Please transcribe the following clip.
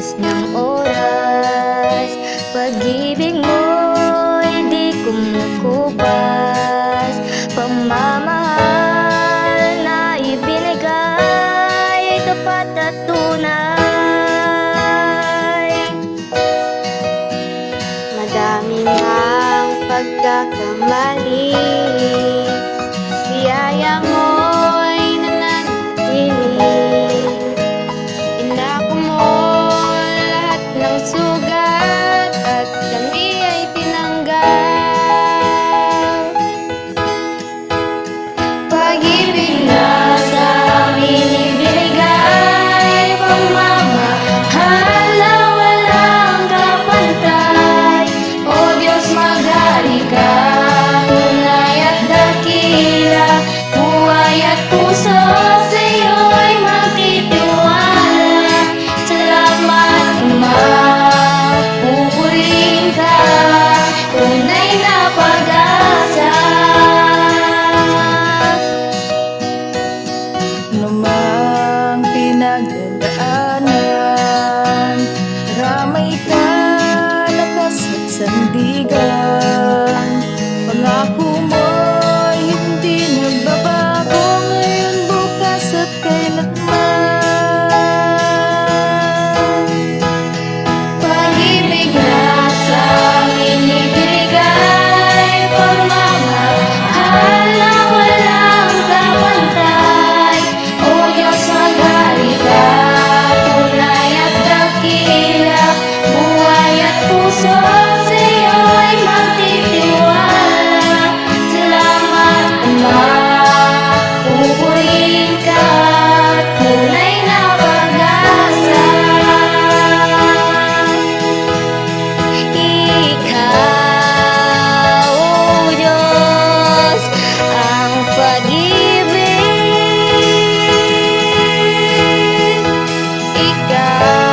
Lipas ng oras, pag-ibig mo'y di kumukubas. Pagmamahal na ibinigay, tapat at tunay. Madami ngang pagkakamali, biyaya mo'y nananatili. Inako mo lahat ng sugat at kami ay tinanggap. Pag-ibig na sa amin ibinigay, pagmamahal na walang kapantay. O Diyos, maghari ka, tunay at dakila, buhay at puso sa'yo ay magtitiwala. Salamat, Ama, pupurihin ka, tunay na pag-asa. Anumang pinagdadaanan, ramay ka, lakas at sandigan. Pangako mo'y hindi nagbabago, ngayon, bukas at kailanman. Pag-ibig na sa amin ibinigay, pagmamahal na walang kapantay. O Diyos, maghari ka, tunay at dakila, buhay at puso sa'yo ay magtitiwala. Salamat, Ama, pupurihin ka, tunay na pag-asa. Ikaw, O Diyos, ang pag-ibig. Ikaw